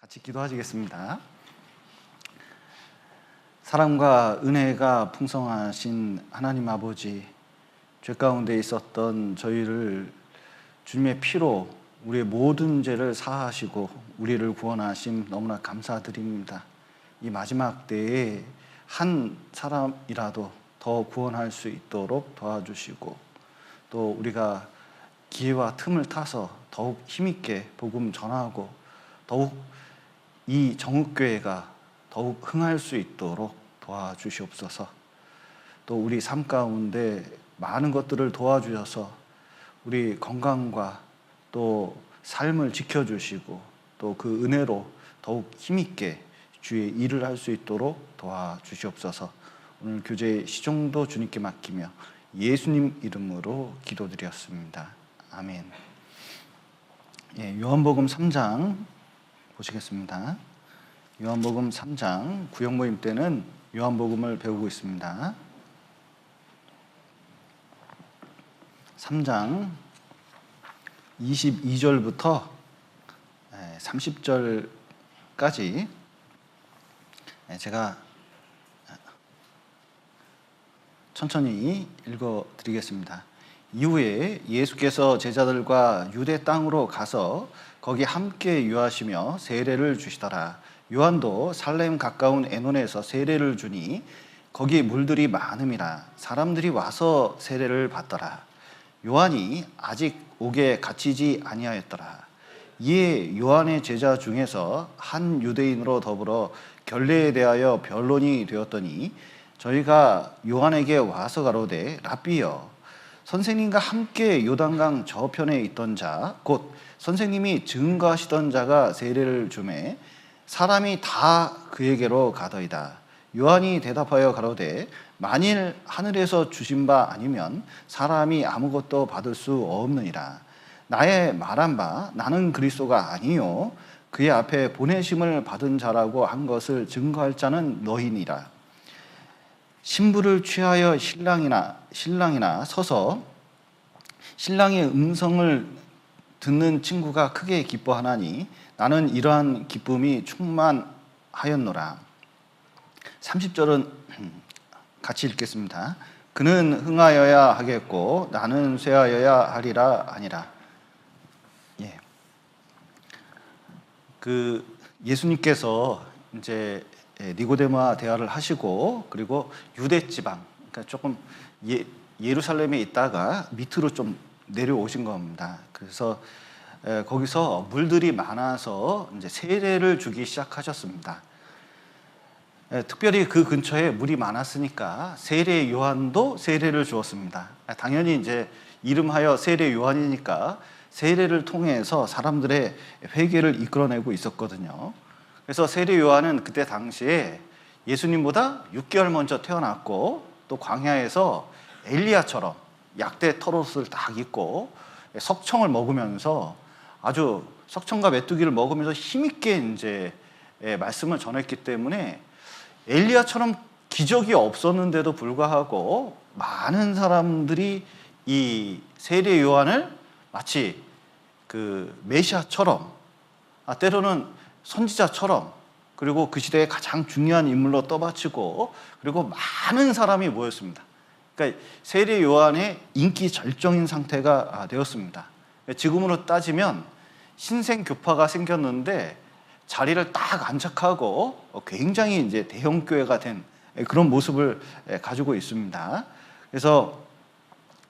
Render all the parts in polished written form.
같이 기도하시겠습니다. 사랑과 은혜가 풍성하신 하나님 아버지, 죄 가운데 있었던 저희를 주님의 피로 우리의 모든 죄를 사하시고 우리를 구원하심 너무나 감사드립니다. 이 마지막 때에 한 사람이라도 더 구원할 수 있도록 도와주시고, 또 우리가 기회와 틈을 타서 더욱 힘있게 복음 전하고 더욱 이 정읍교회가 더욱 흥할 수 있도록 도와주시옵소서. 또 우리 삶 가운데 많은 것들을 도와주셔서 우리 건강과 또 삶을 지켜주시고 또 그 은혜로 더욱 힘있게 주의 일을 할 수 있도록 도와주시옵소서. 오늘 교제 시종도 주님께 맡기며 예수님 이름으로 기도드렸습니다. 아멘. 요한복음 3장 보시겠습니다. 요한복음 3장 구역 모임 때는 요한복음을 배우고 있습니다. 3장 22절부터 30절까지 제가 천천히 읽어드리겠습니다. 이후에 예수께서 제자들과 유대 땅으로 가서 거기 함께 유하시며 세례를 주시더라. 요한도 살렘 가까운 에논에서 세례를 주니 거기 물들이 많음이라 사람들이 와서 세례를 받더라. 요한이 아직 옥에 갇히지 아니하였더라. 이에 요한의 제자 중에서 한 유대인으로 더불어 결례에 대하여 변론이 되었더니 저희가 요한에게 와서 가로되 랍비여, 선생님과 함께 요단강 저편에 있던 자 곧 선생님이 증거하시던 자가 세례를 주매 사람이 다 그에게로 가더이다. 요한이 대답하여 가로되 만일 하늘에서 주신 바 아니면 사람이 아무것도 받을 수 없느니라. 나의 말한 바 나는 그리스도가 아니요 그의 앞에 보내심을 받은 자라고 한 것을 증거할 자는 너희니라. 신부를 취하여 신랑이나 서서 신랑의 음성을 듣는 친구가 크게 기뻐하나니 나는 이러한 기쁨이 충만하였노라. 30절은 같이 읽겠습니다. 그는 흥하여야 하겠고 나는 쇠하여야 하리라 아니라. 예수님께서 이제 니고데모와 대화를 하시고 그리고 유대 지방, 그러니까 조금 예루살렘에 있다가 밑으로 좀 내려오신 겁니다. 그래서 거기서 물들이 많아서 이제 세례를 주기 시작하셨습니다. 특별히 그 근처에 물이 많았으니까 세례 요한도 세례를 주었습니다. 당연히 이제 이름하여 세례 요한이니까 세례를 통해서 사람들의 회개를 이끌어내고 있었거든요. 그래서 세례 요한은 그때 당시에 예수님보다 6개월 먼저 태어났고 또 광야에서 엘리야처럼 약대 털옷을 딱 입고 석청을 먹으면서 아주 석청과 메뚜기를 먹으면서 힘있게 이제 말씀을 전했기 때문에 엘리야처럼 기적이 없었는데도 불구하고 많은 사람들이 이 세례 요한을 마치 그 메시아처럼, 때로는 선지자처럼, 그리고 그 시대의 가장 중요한 인물로 떠받치고 그리고 많은 사람이 모였습니다. 그러니까 세례 요한의 인기 절정인 상태가 되었습니다. 지금으로 따지면 신생 교파가 생겼는데 자리를 딱 안착하고 굉장히 이제 대형 교회가 된 그런 모습을 가지고 있습니다. 그래서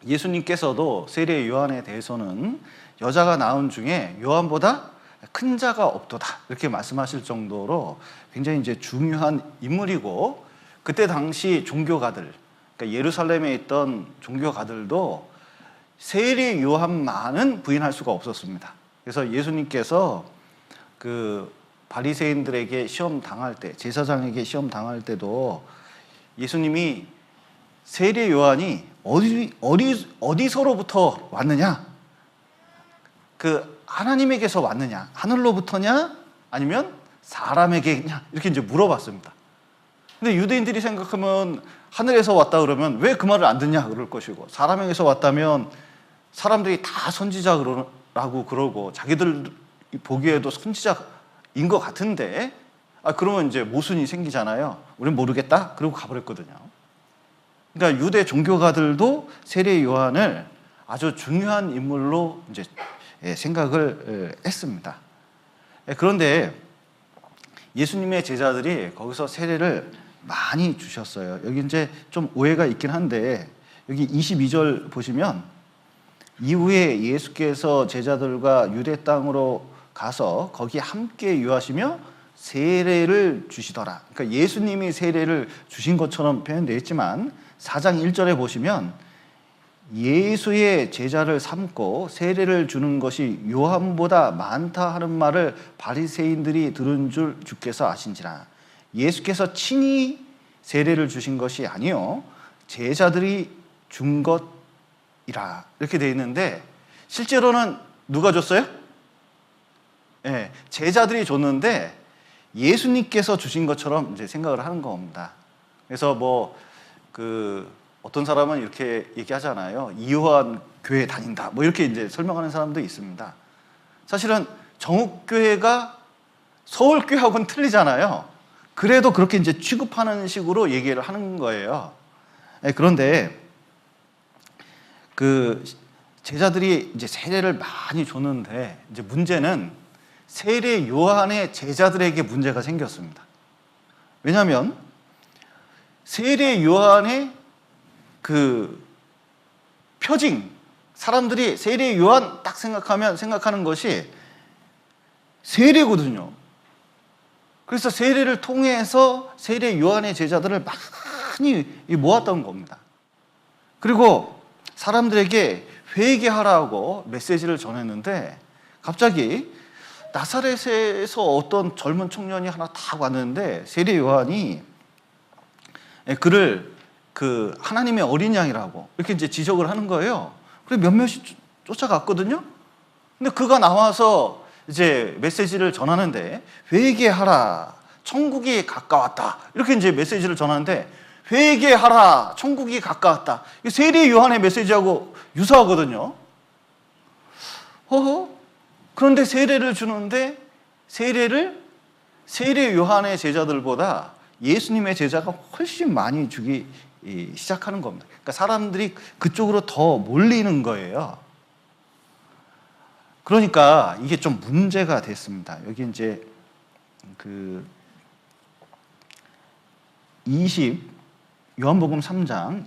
예수님께서도 세례 요한에 대해서는 여자가 낳은 중에 요한보다 큰 자가 없도다 이렇게 말씀하실 정도로 굉장히 이제 중요한 인물이고, 그때 당시 종교가들, 그러니까 예루살렘에 있던 종교가들도 세례 요한만은 부인할 수가 없었습니다. 그래서 예수님께서 그 바리새인들에게 시험 당할 때, 제사장에게 시험 당할 때도 예수님이 세례 요한이 어디서로부터 왔느냐? 그 하나님에게서 왔느냐? 하늘로부터냐? 아니면 사람에게냐? 이렇게 이제 물어봤습니다. 근데 유대인들이 생각하면 하늘에서 왔다 그러면 왜 그 말을 안 듣냐 그럴 것이고, 사람에게서 왔다면 사람들이 다 선지자라고 그러고 자기들 보기에도 선지자 것 같은데, 그러면 이제 모순이 생기잖아요. 우린 모르겠다? 그러고 가버렸거든요. 그러니까 유대 종교가들도 세례 요한을 아주 중요한 인물로 이제 생각을 했습니다. 그런데 예수님의 제자들이 거기서 세례를 많이 주셨어요. 여기 이제 좀 오해가 있긴 한데, 여기 22절 보시면 이후에 예수께서 제자들과 유대 땅으로 가서 거기 함께 유하시며 세례를 주시더라. 그러니까 예수님이 세례를 주신 것처럼 표현되어 있지만 4장 1절에 보시면 예수의 제자를 삼고 세례를 주는 것이 요한보다 많다 하는 말을 바리새인들이 들은 줄 주께서 아신지라. 예수께서 친히 세례를 주신 것이 아니요 제자들이 준 것이라. 이렇게 되어 있는데 실제로는 누가 줬어요? 제자들이 줬는데 예수님께서 주신 것처럼 이제 생각을 하는 겁니다. 그래서 어떤 사람은 이렇게 얘기하잖아요. 이요한 교회 다닌다. 이렇게 이제 설명하는 사람도 있습니다. 사실은 정읍교회가 서울교회하고는 틀리잖아요. 그래도 그렇게 이제 취급하는 식으로 얘기를 하는 거예요. 그런데 제자들이 이제 세례를 많이 줬는데 이제 문제는 세례 요한의 제자들에게 문제가 생겼습니다. 왜냐하면 세례 요한의 표징, 사람들이 세례 요한 딱 생각하는 것이 세례거든요. 그래서 세례를 통해서 세례 요한의 제자들을 많이 모았던 겁니다. 그리고 사람들에게 회개하라고 메시지를 전했는데 갑자기 나사렛에서 어떤 젊은 청년이 하나 딱 왔는데 세례 요한이 그를 하나님의 어린 양이라고 이렇게 이제 지적을 하는 거예요. 그래서 몇몇이 쫓아갔거든요. 근데 그가 나와서 이제 메시지를 전하는데 회개하라, 천국이 가까웠다. 이렇게 이제 메시지를 전하는데 회개하라, 천국이 가까웠다. 세례 요한의 메시지하고 유사하거든요. 그런데 세례를 주는데 세례 요한의 제자들보다 예수님의 제자가 훨씬 많이 주기 시작하는 겁니다. 그러니까 사람들이 그쪽으로 더 몰리는 거예요. 그러니까 이게 좀 문제가 됐습니다. 여기 이제 요한복음 3장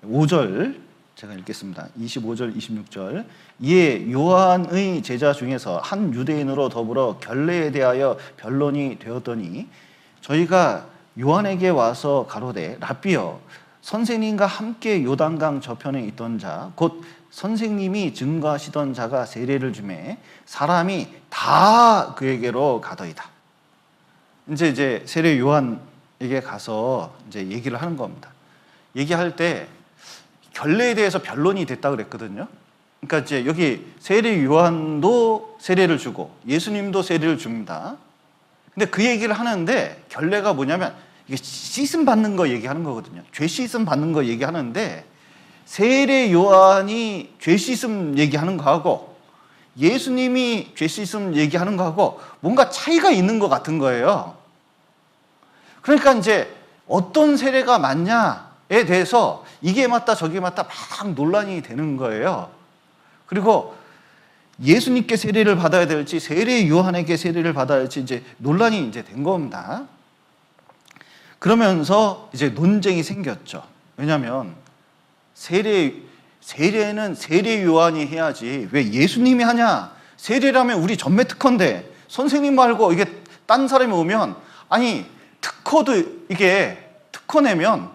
25절 제가 읽겠습니다. 25절, 26절. 이에 요한의 제자 중에서 한 유대인으로 더불어 결례에 대하여 변론이 되었더니 저희가 요한에게 와서 가로되 랍비여 선생님과 함께 요단강 저편에 있던 자 곧 선생님이 증거하시던 자가 세례를 주매 사람이 다 그에게로 가더이다. 이제 세례 요한에게 가서 이제 얘기를 하는 겁니다. 얘기할 때 결례에 대해서 변론이 됐다 그랬거든요. 그러니까 이제 여기 세례 요한도 세례를 주고 예수님도 세례를 줍니다. 근데 그 얘기를 하는데 결례가 뭐냐면 이게 씻음 받는 거 얘기하는 거거든요. 죄 씻음 받는 거 얘기하는데 세례 요한이 죄 씻음 얘기하는 거하고 예수님이 죄 씻음 얘기하는 거하고 뭔가 차이가 있는 것 같은 거예요. 그러니까 이제 어떤 세례가 맞냐에 대해서 이게 맞다 저게 맞다 막 논란이 되는 거예요. 그리고 예수님께 세례를 받아야 될지 세례 요한에게 세례를 받아야 할지 이제 논란이 이제 된 겁니다. 그러면서 이제 논쟁이 생겼죠. 왜냐하면 세례는 세례 요한이 해야지 왜 예수님이 하냐? 세례라면 우리 전매 특허인데 선생님 말고 이게 딴 사람이 오면 아니 특허도 이게 특허 내면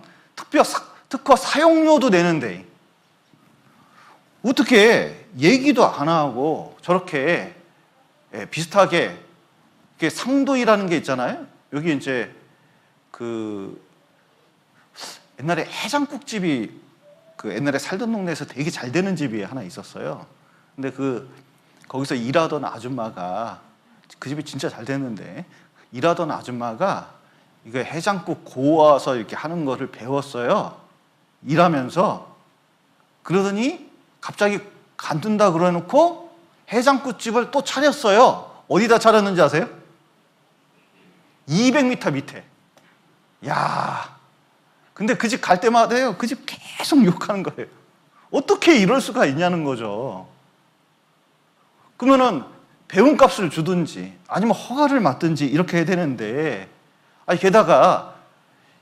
특허 사용료도 내는데 어떻게 얘기도 안 하고 저렇게 비슷하게 상도이라는 게 있잖아요. 여기 이제 옛날에 해장국집이 옛날에 살던 동네에서 되게 잘 되는 집이 하나 있었어요. 근데 거기서 일하던 아줌마가 그 집이 진짜 잘 됐는데 일하던 아줌마가 이거 해장국 고아서 이렇게 하는 거를 배웠어요. 일하면서. 그러더니 갑자기 간둔다 그러놓고 해장국집을 또 차렸어요. 어디다 차렸는지 아세요? 200m 밑에. 야, 근데 그 집 갈 때마다요, 그 집 계속 욕하는 거예요. 어떻게 이럴 수가 있냐는 거죠. 그러면은 배움값을 주든지 아니면 허가를 맡든지 이렇게 해야 되는데, 아니 게다가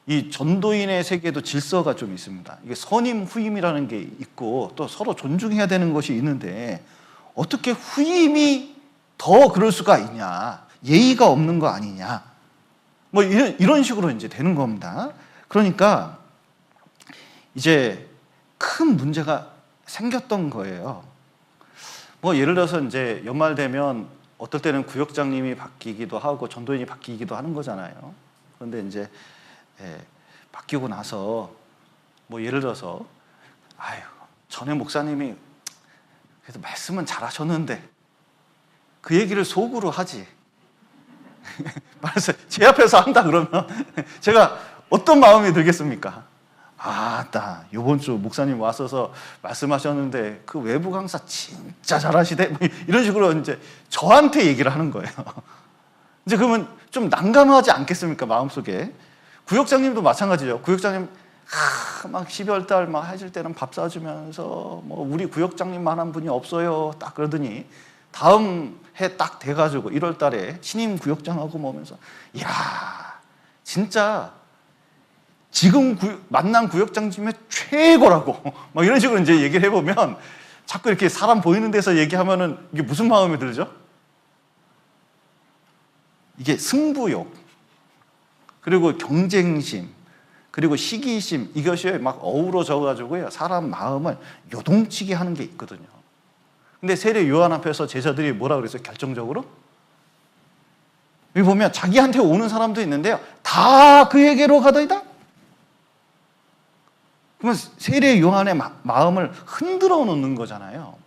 이 전도인의 세계도 질서가 좀 있습니다. 이게 선임 후임이라는 게 있고 또 서로 존중해야 되는 것이 있는데, 어떻게 후임이 더 그럴 수가 있냐, 예의가 없는 거 아니냐, 뭐 이런 식으로 이제 되는 겁니다. 그러니까 이제 큰 문제가 생겼던 거예요. 뭐 예를 들어서 이제 연말 되면 어떨 때는 구역장님이 바뀌기도 하고 전도인이 바뀌기도 하는 거잖아요. 그런데 이제 바뀌고 나서 뭐 예를 들어서 아유, 전에 목사님이 그래도 말씀은 잘하셨는데 그 얘기를 속으로 하지. 말해서 제 앞에서 한다 그러면 제가 어떤 마음이 들겠습니까? 나 이번 주 목사님 와서서 말씀하셨는데 그 외부 강사 진짜 잘하시대, 뭐 이런 식으로 이제 저한테 얘기를 하는 거예요. 이제 그러면 좀 난감하지 않겠습니까, 마음속에? 구역장님도 마찬가지죠. 구역장님 막 12월 달 막 하실 때는 밥 사주면서 뭐 우리 구역장님만한 분이 없어요 딱 그러더니 다음 해 딱 돼가지고 1월 달에 신임 구역장하고 모으면서 이야 진짜 지금 만난 구역장 중에 최고라고 막 이런 식으로 이제 얘기를 해보면, 자꾸 이렇게 사람 보이는 데서 얘기하면은 이게 무슨 마음이 들죠? 이게 승부욕, 그리고 경쟁심, 그리고 시기심, 이것이 막 어우러져 가지고요 사람 마음을 요동치게 하는 게 있거든요. 근데 세례 요한 앞에서 제자들이 뭐라 그랬어요? 결정적으로 여기 보면 자기한테 오는 사람도 있는데요, 다 그에게로 가더이다. 그러면 세례 요한의 마음을 흔들어 놓는 거잖아요.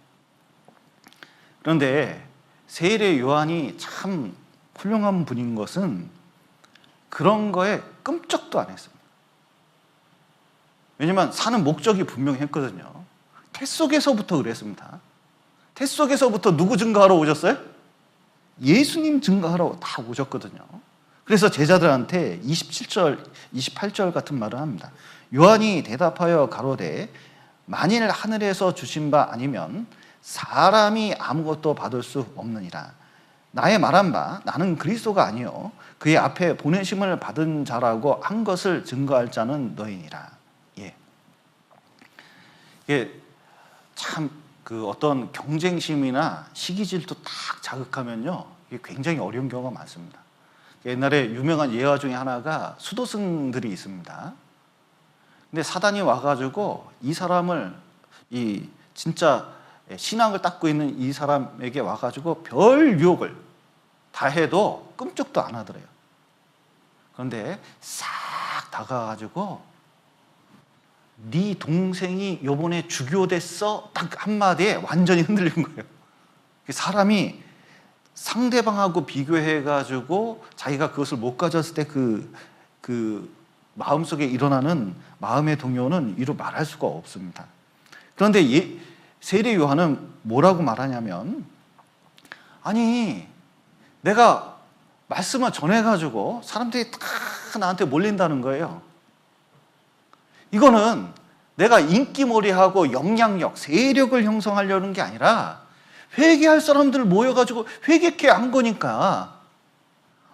그런데 세례 요한이 참 훌륭한 분인 것은 그런 거에 끔찍도 안 했습니다. 왜냐면 사는 목적이 분명히 했거든요. 태 속에서부터 그랬습니다. 태 속에서부터 누구 증거하러 오셨어요? 예수님 증거하러 다 오셨거든요. 그래서 제자들한테 27절, 28절 같은 말을 합니다. 요한이 대답하여 가로되 만일 하늘에서 주신 바 아니면 사람이 아무것도 받을 수 없느니라. 나의 말한 바 나는 그리스도가 아니요 그의 앞에 보내심을 받은 자라고 한 것을 증거할 자는 너희니라. 예. 이게 참 그 어떤 경쟁심이나 시기질도 딱 자극하면요 이게 굉장히 어려운 경우가 많습니다. 옛날에 유명한 예화 중에 하나가 수도승들이 있습니다. 근데 사단이 와가지고 이 사람을 이 진짜 신앙을 닦고 있는 이 사람에게 와가지고 별 유혹을 다 해도 끔찍도 안 하더래요. 그런데 싹 다가가지고 네 동생이 요번에 주교됐어 딱 한마디에 완전히 흔들린 거예요. 사람이 상대방하고 비교해가지고 자기가 그것을 못 가졌을 때 그 마음속에 일어나는 마음의 동요는 이루 말할 수가 없습니다. 그런데 세례 요한은 뭐라고 말하냐면, 아니 내가 말씀을 전해가지고 사람들이 다 나한테 몰린다는 거예요. 이거는 내가 인기몰이하고 영향력, 세력을 형성하려는 게 아니라 회개할 사람들 모여가지고 회개케 한 거니까.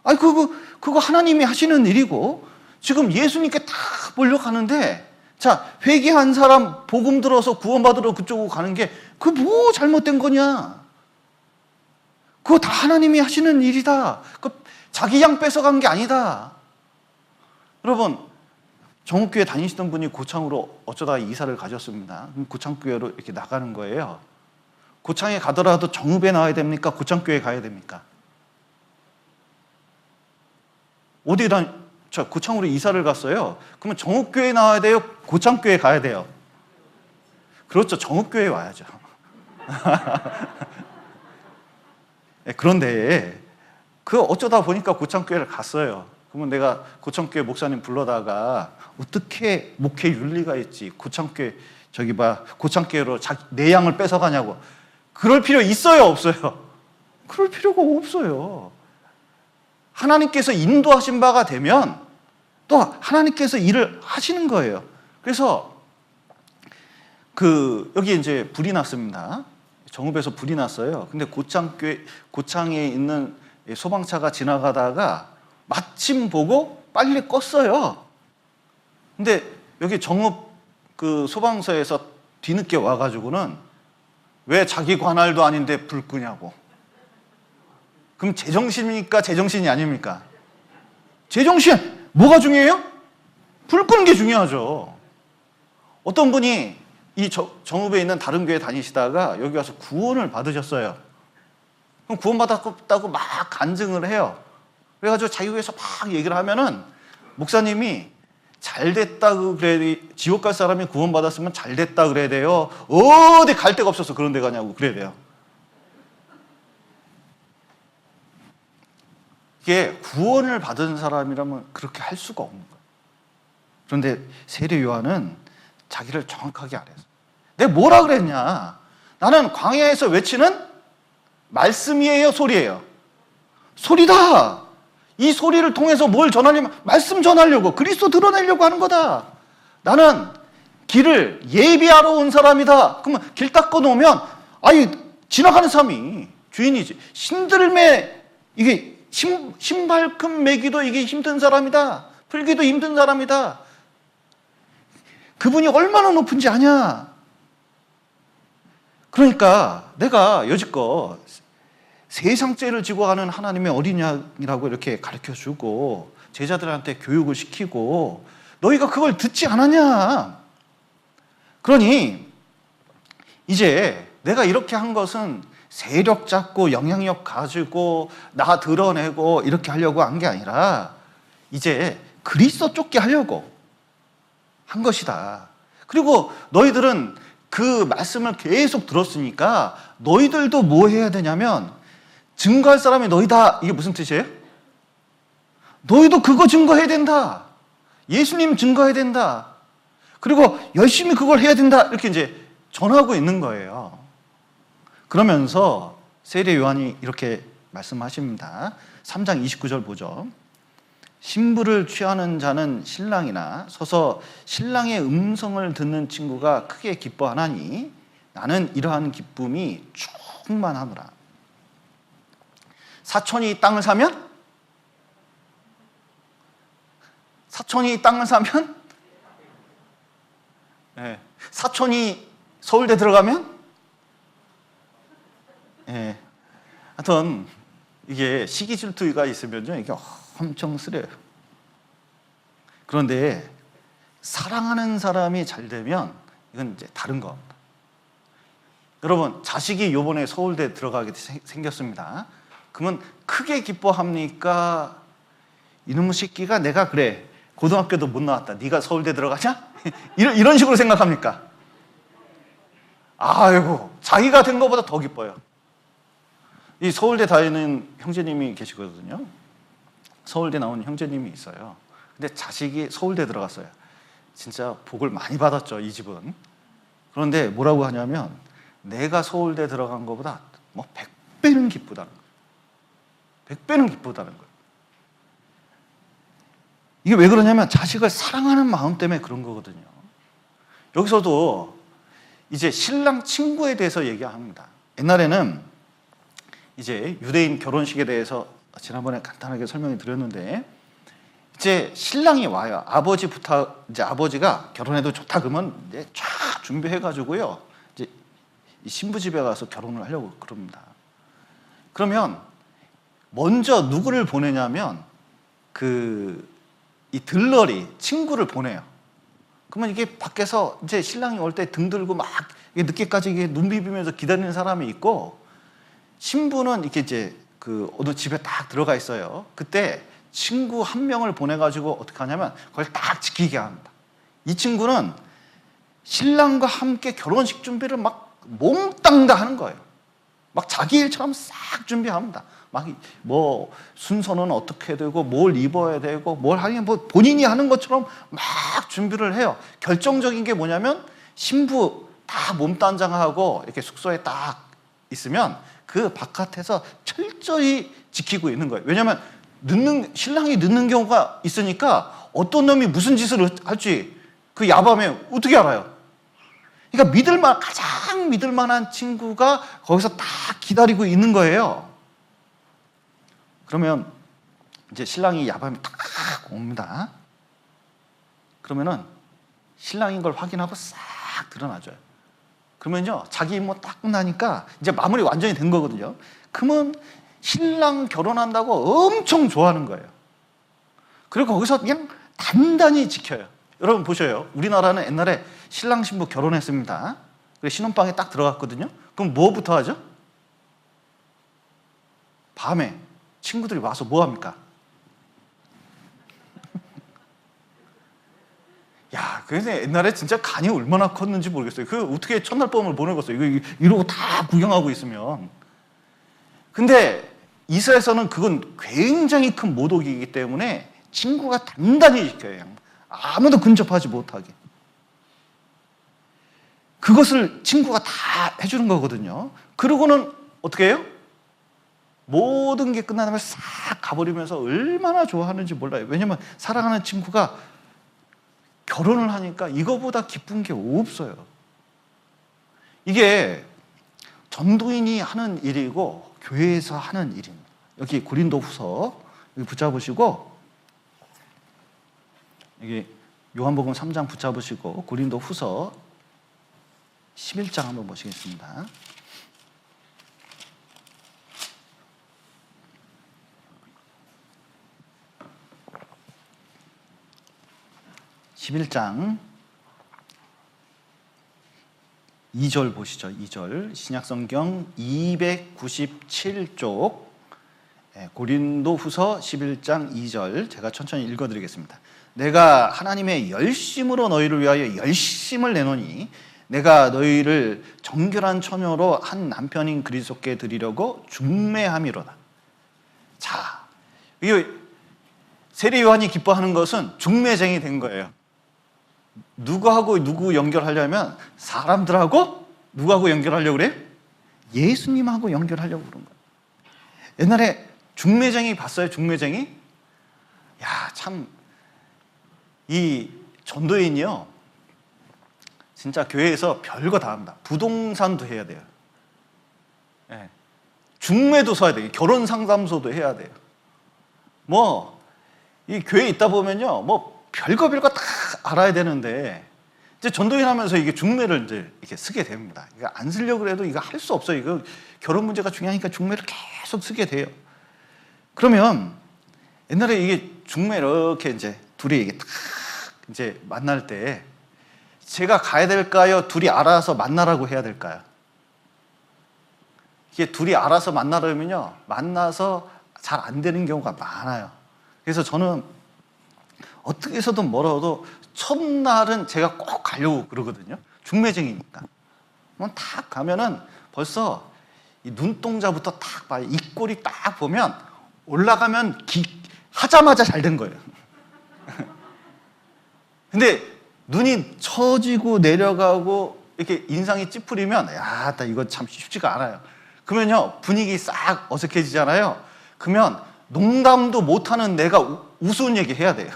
아니 그거 하나님이 하시는 일이고 지금 예수님께 다 몰려가는데, 자 회개한 사람 복음 들어서 구원받으러 그쪽으로 가는 게 그 뭐 잘못된 거냐? 그거 다 하나님이 하시는 일이다. 그 자기 양 뺏어간 게 아니다. 여러분, 정읍교회 다니시던 분이 고창으로 어쩌다 이사를 가셨습니다. 고창교회로 이렇게 나가는 거예요. 고창에 가더라도 정읍에 나와야 됩니까? 고창교회 가야 됩니까? 고창으로 이사를 갔어요. 그러면 정읍교회 나와야 돼요? 고창교회 가야 돼요? 그렇죠. 정읍교회 와야죠. 그런데 어쩌다 보니까 고창교회를 갔어요. 그러면 내가 고창교회 목사님 불러다가 어떻게 목회 윤리가 있지? 고창교회로 내 양을 뺏어가냐고. 그럴 필요 있어요, 없어요? 그럴 필요가 없어요. 하나님께서 인도하신 바가 되면 또 하나님께서 일을 하시는 거예요. 그래서 여기 이제 불이 났습니다. 정읍에서 불이 났어요. 근데 고창에 있는 소방차가 지나가다가 마침 보고 빨리 껐어요. 근데 여기 정읍 소방서에서 뒤늦게 와가지고는 왜 자기 관할도 아닌데 불 끄냐고. 그럼 제정신입니까? 제정신이 아닙니까? 제정신! 뭐가 중요해요? 불 끄는 게 중요하죠. 어떤 분이 이 정읍에 있는 다른 교회 다니시다가 여기 와서 구원을 받으셨어요. 그럼 구원받았다고 막 간증을 해요. 그래가지고 자기 교회에서 막 얘기를 하면은 목사님이 잘 됐다 그래야, 지옥 갈 사람이 구원받았으면 잘 됐다 그래야 돼요. 어디 갈 데가 없어서 그런 데 가냐고 그래야 돼요. 이게 구원을 받은 사람이라면 그렇게 할 수가 없는 거예요. 그런데 세례 요한은 자기를 정확하게 알았어요. 내가 뭐라 그랬냐? 나는 광야에서 외치는 말씀이에요, 소리예요? 소리다. 이 소리를 통해서 뭘 전하려면 말씀 전하려고, 그리스도 드러내려고 하는 거다. 나는 길을 예비하러 온 사람이다. 그러면 길 닦아 놓으면 지나가는 사람이 주인이지. 신들매 이게 신발끈 매기도 이게 힘든 사람이다. 풀기도 힘든 사람이다. 그분이 얼마나 높은지 아냐. 그러니까 내가 여지껏 세상죄를 지고 가는 하나님의 어린 양이라고 이렇게 가르쳐주고 제자들한테 교육을 시키고 너희가 그걸 듣지 않았냐. 그러니 이제 내가 이렇게 한 것은 세력 잡고 영향력 가지고 나 드러내고 이렇게 하려고 한 게 아니라 이제 그리스도 쫓게 하려고 한 것이다. 그리고 너희들은 그 말씀을 계속 들었으니까 너희들도 뭐 해야 되냐면 증거할 사람이 너희다. 이게 무슨 뜻이에요? 너희도 그거 증거해야 된다. 예수님 증거해야 된다. 그리고 열심히 그걸 해야 된다. 이렇게 이제 전하고 있는 거예요. 그러면서 세례 요한이 이렇게 말씀하십니다. 3장 29절 보죠. 신부를 취하는 자는 신랑이나 서서 신랑의 음성을 듣는 친구가 크게 기뻐하나니 나는 이러한 기쁨이 충만하노라. 사촌이 땅을 사면? 사촌이 땅을 사면? 네. 사촌이 서울대 들어가면? 네. 하여튼 이게 시기 질투가 있으면요 이게 엄청 쓰려요. 그런데 사랑하는 사람이 잘 되면 이건 이제 다른 겁니다. 여러분 자식이 요번에 서울대 들어가게 생겼습니다. 그러면 크게 기뻐합니까? 이놈의 새끼가 내가 그래 고등학교도 못 나왔다. 네가 서울대 들어가냐? 이런 식으로 생각합니까? 아이고 자기가 된 것보다 더 기뻐요. 이 서울대 다니는 형제님이 계시거든요. 서울대 나온 형제님이 있어요. 근데 자식이 서울대 들어갔어요. 진짜 복을 많이 받았죠, 이 집은. 그런데 뭐라고 하냐면 내가 서울대 들어간 것보다 뭐 100배는 기쁘다는 거예요. 100배는 기쁘다는 거예요. 이게 왜 그러냐면 자식을 사랑하는 마음 때문에 그런 거거든요. 여기서도 이제 신랑 친구에 대해서 얘기합니다. 옛날에는 이제 유대인 결혼식에 대해서 지난번에 간단하게 설명을 드렸는데 이제 신랑이 와요. 이제 아버지가 결혼해도 좋다 그러면 이제 쫙 준비해가지고요. 이제 신부 집에 가서 결혼을 하려고 그럽니다. 그러면 먼저 누구를 보내냐면 이 들러리 친구를 보내요. 그러면 이게 밖에서 이제 신랑이 올 때 등 들고 막 늦게까지 눈 비비면서 기다리는 사람이 있고 신부는 이렇게 이제 어느 집에 딱 들어가 있어요. 그때 친구 한 명을 보내가지고 어떻게 하냐면 그걸 딱 지키게 합니다. 이 친구는 신랑과 함께 결혼식 준비를 막 몽땅 다 하는 거예요. 막 자기 일처럼 싹 준비합니다. 막 뭐 순서는 어떻게 되고 뭘 입어야 되고 뭘 하냐 뭐 본인이 하는 것처럼 막 준비를 해요. 결정적인 게 뭐냐면 신부 다 몸단장하고 이렇게 숙소에 딱 있으면 그 바깥에서 철저히 지키고 있는 거예요. 왜냐하면 신랑이 늦는 경우가 있으니까 어떤 놈이 무슨 짓을 할지 그 야밤에 어떻게 알아요? 그러니까 가장 믿을 만한 친구가 거기서 딱 기다리고 있는 거예요. 그러면 이제 신랑이 야밤에 딱 옵니다. 그러면은 신랑인 걸 확인하고 싹 드러나줘요. 그러면요, 자기 임무 딱 끝나니까 이제 마무리 완전히 된 거거든요. 그러면 신랑 결혼한다고 엄청 좋아하는 거예요. 그리고 거기서 그냥 단단히 지켜요. 여러분 보셔요. 우리나라는 옛날에 신랑 신부 결혼했습니다. 그래서 신혼방에 딱 들어갔거든요. 그럼 뭐부터 하죠? 밤에 친구들이 와서 뭐 합니까? 야, 그래서 옛날에 진짜 간이 얼마나 컸는지 모르겠어요. 그 어떻게 첫날 밤을 보내겠어요? 이러고 다 구경하고 있으면. 근데 이스라엘에서는 그건 굉장히 큰 모독이기 때문에 친구가 단단히 지켜요. 아무도 근접하지 못하게. 그것을 친구가 다 해주는 거거든요. 그러고는 어떻게 해요? 모든 게 끝난 다음에 싹 가버리면서 얼마나 좋아하는지 몰라요. 왜냐면 사랑하는 친구가 결혼을 하니까 이거보다 기쁜 게 없어요. 이게 전도인이 하는 일이고 교회에서 하는 일입니다. 여기 고린도후서 여기 붙잡으시고, 여기 요한복음 3장 붙잡으시고 고린도후서 11장 한번 보시겠습니다. (11장) 2절 보시죠. 2절 신약성경 297쪽 고린도후서 11장 2절 제가 천천히 읽어드리겠습니다. 내가 하나님의 열심으로 너희를 위하여 열심을 내노니 내가 너희를 정결한 처녀로 한 남편인 그리스도께 드리려고 중매함이로다. 자, 이 세례 요한이 기뻐하는 것은 중매쟁이 된 거예요. 누구하고 누구 연결하려면 사람들하고 누구하고 연결하려고 그래요? 예수님하고 연결하려고 그런 거예요. 옛날에 중매쟁이 봤어요? 중매쟁이? 야, 참 이 전도인이요 진짜 교회에서 별거 다 합니다. 부동산도 해야 돼요. 네. 중매도 서야 돼요. 결혼 상담소도 해야 돼요. 이 교회에 있다 보면요 별거 다 알아야 되는데 이제 전도인 하면서 이게 중매를 이제 이렇게 쓰게 됩니다. 이거 안 쓰려고 해도 이거 할 수 없어요. 이거 결혼 문제가 중요하니까 중매를 계속 쓰게 돼요. 그러면 옛날에 이게 중매 이렇게 이제 둘이 이게 딱 이제 만날 때 제가 가야 될까요? 둘이 알아서 만나라고 해야 될까요? 이게 둘이 알아서 만나려면요 만나서 잘 안 되는 경우가 많아요. 그래서 저는 어떻게 해서든 멀어도 첫날은 제가 꼭 가려고 그러거든요. 중매쟁이니까. 딱 가면은 벌써 이 눈동자부터 딱 봐요. 입꼬리 딱 보면 올라가면 하자마자 잘 된 거예요. 근데 눈이 처지고 내려가고 이렇게 인상이 찌푸리면 야, 나 이거 참 쉽지가 않아요. 그러면요 분위기 싹 어색해지잖아요. 그러면 농담도 못하는 내가 우스운 얘기 해야 돼요.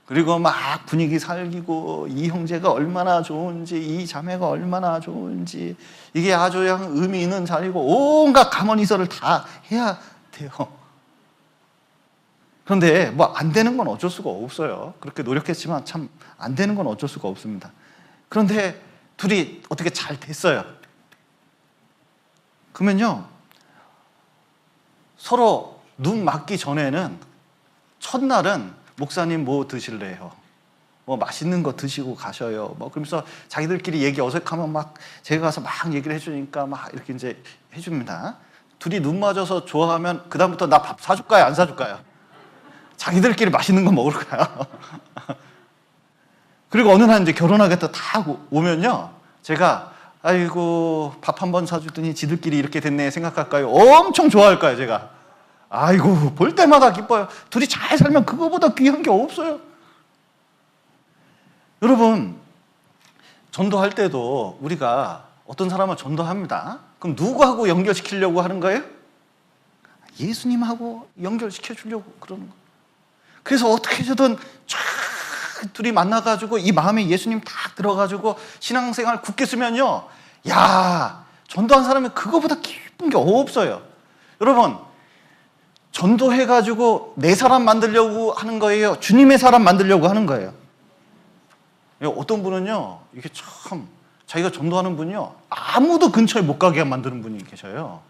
그리고 막 분위기 살리고 이 형제가 얼마나 좋은지 이 자매가 얼마나 좋은지 이게 아주 의미 있는 자리고 온갖 가머니설을 다 해야 돼요. 그런데 안 되는 건 어쩔 수가 없어요. 그렇게 노력했지만 참 안 되는 건 어쩔 수가 없습니다. 그런데 둘이 어떻게 잘 됐어요. 그러면요 서로 눈 맞기 전에는 첫날은 목사님 뭐 드실래요? 맛있는 거 드시고 가셔요. 그러면서 자기들끼리 얘기 어색하면 막 제가 가서 막 얘기를 해주니까 막 이렇게 이제 해줍니다. 둘이 눈 맞아서 좋아하면 그다음부터 나 밥 사줄까요? 안 사줄까요? 자기들끼리 맛있는 거 먹을 거야. 그리고 어느 날 이제 결혼하겠다 다 오면요 제가 아이고 밥 한 번 사주더니 지들끼리 이렇게 됐네 생각할까요? 엄청 좋아할 거예요. 제가 아이고 볼 때마다 기뻐요. 둘이 잘 살면 그거보다 귀한 게 없어요. 여러분 전도할 때도 우리가 어떤 사람을 전도합니다. 그럼 누구하고 연결시키려고 하는 거예요? 예수님하고 연결시켜 주려고 그러는 거예요. 그래서 어떻게 해서든 쫙 둘이 만나가지고 이 마음에 예수님 딱 들어가지고 신앙생활 굳게 쓰면요, 야, 전도한 사람이 그거보다 기쁜 게 없어요. 여러분, 전도해가지고 내 사람 만들려고 하는 거예요? 주님의 사람 만들려고 하는 거예요? 어떤 분은요, 이게 참 자기가 전도하는 분이요, 아무도 근처에 못 가게 만드는 분이 계셔요.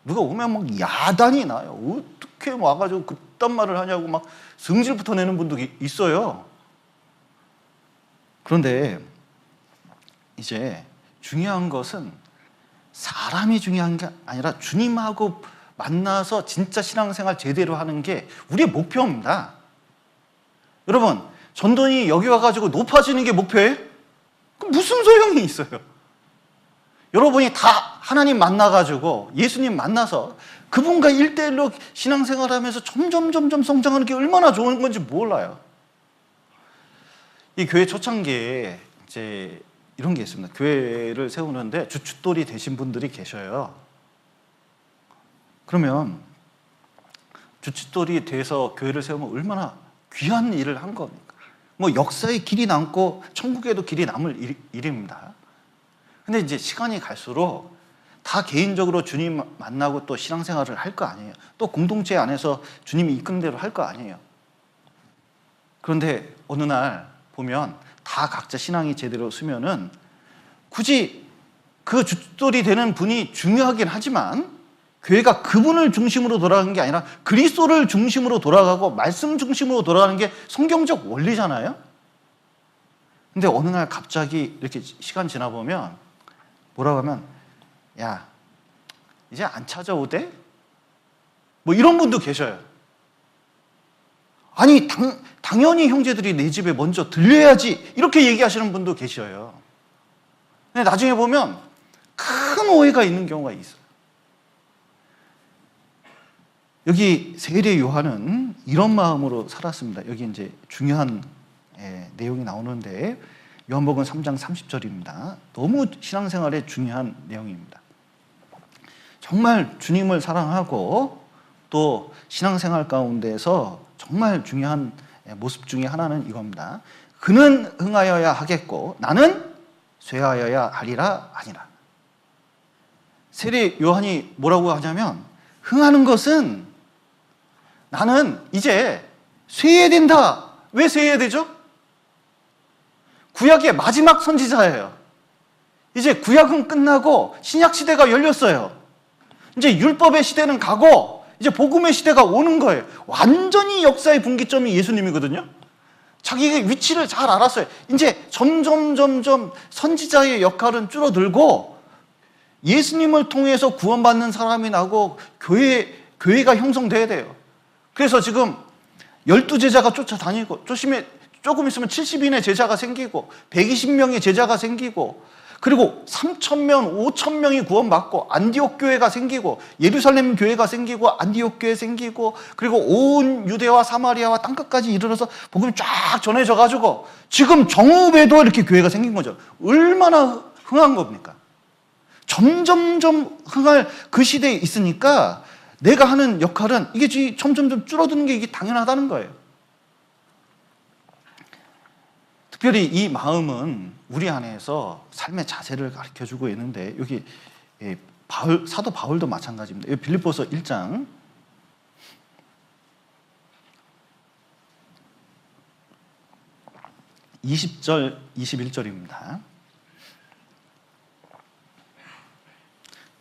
누가 오면 막 야단이 나요. 어떻게 와가지고 그딴 말을 하냐고 막 승질부터 내는 분도 있어요. 그런데 이제 중요한 것은 사람이 중요한 게 아니라 주님하고 만나서 진짜 신앙생활 제대로 하는 게 우리의 목표입니다. 여러분, 전도인이 여기 와가지고 높아지는 게 목표예요? 그럼 무슨 소용이 있어요? 여러분이 다 하나님 만나가지고 예수님 만나서 그분과 1대1로 신앙생활하면서 점점 성장하는 게 얼마나 좋은 건지 몰라요. 이 교회 초창기에 이제 이런 게 있습니다. 교회를 세우는데 주춧돌이 되신 분들이 계셔요. 그러면 주춧돌이 돼서 교회를 세우면 얼마나 귀한 일을 한 겁니까? 뭐 역사에 길이 남고 천국에도 길이 남을 일입니다. 근데 이제 시간이 갈수록 다 개인적으로 주님 만나고 또 신앙생활을 할 거 아니에요. 또 공동체 안에서 주님이 이끄는 대로 할 거 아니에요. 그런데 어느 날 보면 다 각자 신앙이 제대로 쓰면은 굳이 그 주춧돌이 되는 분이 중요하긴 하지만 교회가 그분을 중심으로 돌아가는 게 아니라 그리스도를 중심으로 돌아가고 말씀 중심으로 돌아가는 게 성경적 원리잖아요. 근데 어느 날 갑자기 이렇게 시간 지나 보면 뭐라고 하면, 야, 이제 안 찾아오대? 뭐 이런 분도 계셔요. 아니, 당연히 형제들이 내 집에 먼저 들려야지, 이렇게 얘기하시는 분도 계셔요. 근데 나중에 보면 큰 오해가 있는 경우가 있어요. 여기 세례 요한은 이런 마음으로 살았습니다. 여기 이제 중요한 내용이 나오는데 요한복음 3장 30절입니다. 너무 신앙생활에 중요한 내용입니다. 정말 주님을 사랑하고 또 신앙생활 가운데서 정말 중요한 모습 중에 하나는 이겁니다. 그는 흥하여야 하겠고 나는 쇠하여야 하리라 아니라. 세례 요한이 뭐라고 하냐면, 흥하는 것은 나는 이제 쇠해야 된다. 왜 쇠해야 되죠? 구약의 마지막 선지자예요. 이제 구약은 끝나고 신약 시대가 열렸어요. 이제 율법의 시대는 가고 이제 복음의 시대가 오는 거예요. 완전히 역사의 분기점이 예수님이거든요. 자기의 위치를 잘 알았어요. 이제 점점 선지자의 역할은 줄어들고 예수님을 통해서 구원받는 사람이 나고 교회가 형성돼야 돼요. 그래서 지금 12제자가 쫓아다니고 조금 있으면 70인의 제자가 생기고 120명의 제자가 생기고 그리고 3,000명, 5,000명이 구원받고 안디옥 교회가 생기고 예루살렘 교회가 생기고 안디옥 교회 생기고 그리고 온 유대와 사마리아와 땅끝까지 이르러서 복음이 쫙 전해져 가지고 지금 정읍에도 이렇게 교회가 생긴 거죠. 얼마나 흥한 겁니까? 점점 흥할 그 시대에 있으니까 내가 하는 역할은 이게 점점 줄어드는 게 이게 당연하다는 거예요. 특별히 이 마음은 우리 안에서 삶의 자세를 가르쳐주고 있는데 여기 사도 바울도 마찬가지입니다. 여기 빌립보서 1장 20절 21절입니다.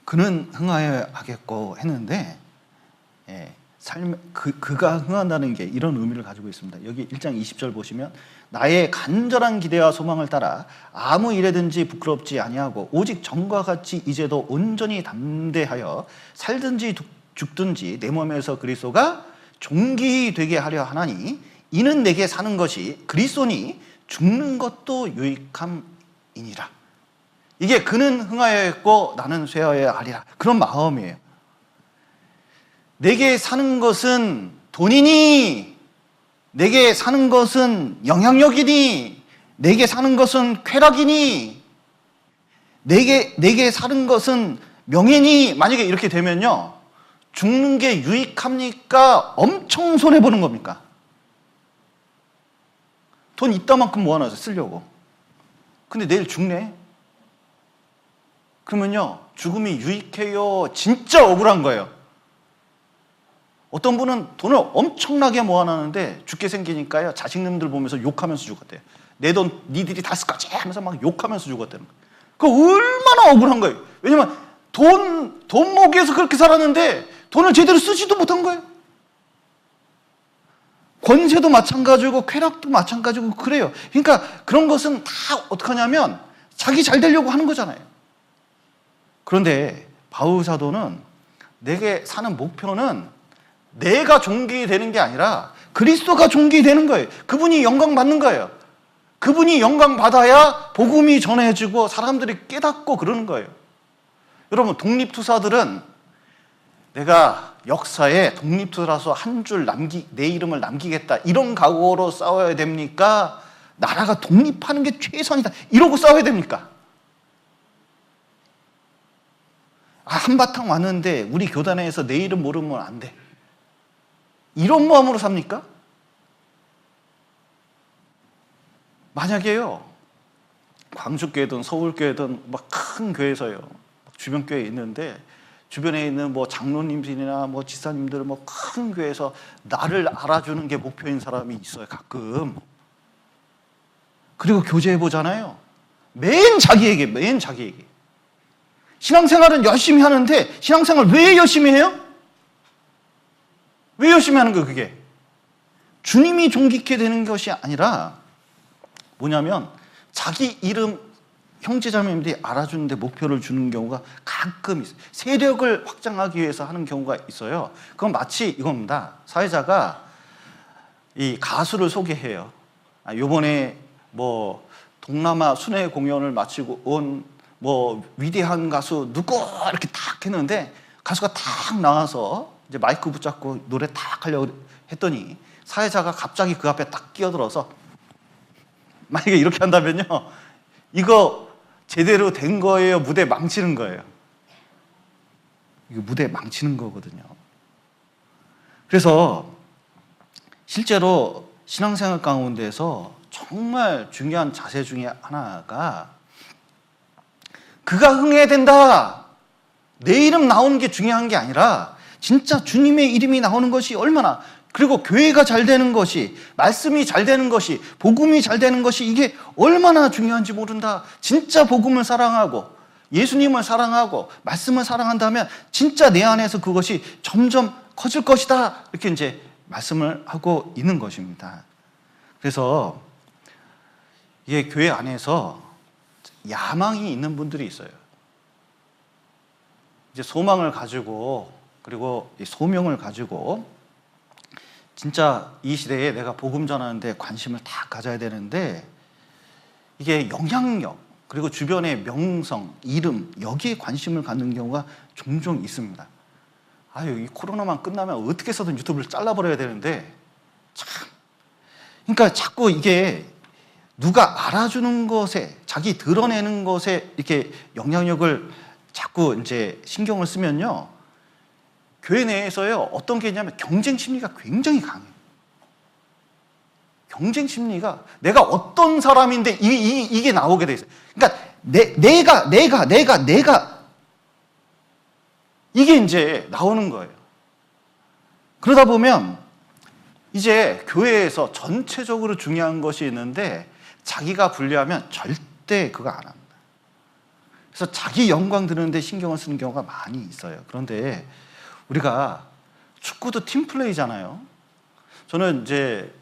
그는 흥하여야 하겠고 했는데 그가 흥한다는 게 이런 의미를 가지고 있습니다. 여기 1장 20절 보시면 나의 간절한 기대와 소망을 따라 아무 일에든지 부끄럽지 아니하고 오직 전과 같이 이제도 온전히 담대하여 살든지 죽든지 내 몸에서 그리스도가 존귀히 되게 하려 하나니 이는 내게 사는 것이 그리스도니 죽는 것도 유익함이니라. 이게 그는 흥하여야 했고 나는 쇠하여야 하리라. 그런 마음이에요. 내게 사는 것은 돈이니, 내게 사는 것은 영향력이니, 내게 사는 것은 쾌락이니, 내게 사는 것은 명예니 만약에 이렇게 되면요. 죽는 게 유익합니까? 엄청 손해보는 겁니까? 돈 이따만큼 모아놔서 쓰려고. 근데 내일 죽네? 그러면요. 죽음이 유익해요? 진짜 억울한 거예요. 어떤 분은 돈을 엄청나게 모아놨는데 죽게 생기니까요. 자식놈들 보면서 욕하면서 죽었대요. 내 돈 니들이 다 쓸 거지 하면서 막 욕하면서 죽었대요. 그거 얼마나 억울한 거예요. 왜냐면 돈 모으기 위해서 그렇게 살았는데 돈을 제대로 쓰지도 못한 거예요. 권세도 마찬가지고 쾌락도 마찬가지고 그래요. 그러니까 그런 것은 다 어떻게 하냐면 자기 잘 되려고 하는 거잖아요. 그런데 바울 사도는 내게 사는 목표는 내가 존귀되는 게 아니라 그리스도가 존귀되는 거예요. 그분이 영광 받는 거예요. 그분이 영광 받아야 복음이 전해지고 사람들이 깨닫고 그러는 거예요. 여러분, 독립투사들은 내가 역사에 독립투사로서 한 줄 내 이름을 남기겠다 이런 각오로 싸워야 됩니까? 나라가 독립하는 게 최선이다 이러고 싸워야 됩니까? 한바탕 왔는데 우리 교단에서 내 이름 모르면 안 돼 이런 마음으로 삽니까? 만약에요 광주교회든 서울교회든 막 큰 교회에서요 주변 교회에 있는데 주변에 있는 뭐 장로님들이나 뭐 지사님들 뭐 큰 교회에서 나를 알아주는 게 목표인 사람이 있어요 가끔. 그리고 교제해 보잖아요. 맨 자기에게 신앙생활은 열심히 하는데 신앙생활 왜 열심히 해요? 왜 열심히 하는 거예요 그게? 주님이 존귀케 되는 것이 아니라 뭐냐면 자기 이름 형제자매님들이 알아주는데 목표를 주는 경우가 가끔 있어요. 세력을 확장하기 위해서 하는 경우가 있어요. 그건 마치 이겁니다. 사회자가 이 가수를 소개해요. 요번에 뭐 동남아 순회 공연을 마치고 온 뭐 위대한 가수 누구 이렇게 탁 했는데 가수가 탁 나와서 이제 마이크 붙잡고 노래 탁 하려고 했더니 사회자가 갑자기 그 앞에 딱 끼어들어서 만약에 이렇게 한다면요. 이거 제대로 된 거예요? 무대 망치는 거예요? 이거 무대 망치는 거거든요. 그래서 실제로 신앙생활 가운데서 정말 중요한 자세 중에 하나가 그가 흥해야 된다. 내 이름 나오는 게 중요한 게 아니라 진짜 주님의 이름이 나오는 것이 얼마나 그리고 교회가 잘 되는 것이 말씀이 잘 되는 것이 복음이 잘 되는 것이 이게 얼마나 중요한지 모른다. 진짜 복음을 사랑하고 예수님을 사랑하고 말씀을 사랑한다면 진짜 내 안에서 그것이 점점 커질 것이다. 이렇게 이제 말씀을 하고 있는 것입니다. 그래서 이게 교회 안에서 야망이 있는 분들이 있어요. 이제 소망을 가지고 그리고 소명을 가지고 진짜 이 시대에 내가 복음 전하는데 관심을 다 가져야 되는데 이게 영향력 그리고 주변의 명성, 이름 여기에 관심을 갖는 경우가 종종 있습니다. 아유, 이 코로나만 끝나면 어떻게 해서든 유튜브를 잘라버려야 되는데 참 그러니까 자꾸 이게 누가 알아주는 것에 자기 드러내는 것에 이렇게 영향력을 자꾸 이제 신경을 쓰면요 교회 내에서요 어떤 게 있냐면 경쟁 심리가 굉장히 강해요. 경쟁 심리가 내가 어떤 사람인데 이게 나오게 돼 있어요. 그러니까 내가 이게 이제 나오는 거예요. 그러다 보면 이제 교회에서 전체적으로 중요한 것이 있는데 자기가 불리하면 절대 그거 안 합니다. 그래서 자기 영광 드는데 신경을 쓰는 경우가 많이 있어요. 그런데 우리가 축구도 팀플레이잖아요. 저는 이제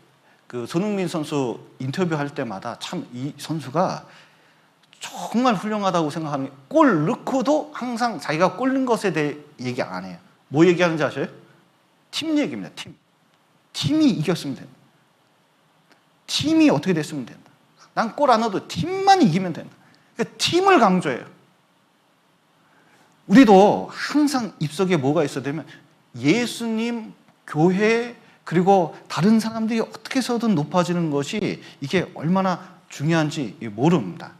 그 손흥민 선수 인터뷰할 때마다 참 이 선수가 정말 훌륭하다고 생각하는 게 골 넣고도 항상 자기가 골 넣은 것에 대해 얘기 안 해요. 뭐 얘기하는지 아셔요? 팀 얘기입니다. 팀이 이겼으면 된다. 팀이 어떻게 됐으면 된다. 난 골 안 넣어도 팀만 이기면 된다. 그러니까 팀을 강조해요. 우리도 항상 입속에 뭐가 있어야 되면 예수님, 교회 그리고 다른 사람들이 어떻게 해서든 높아지는 것이 이게 얼마나 중요한지 모릅니다.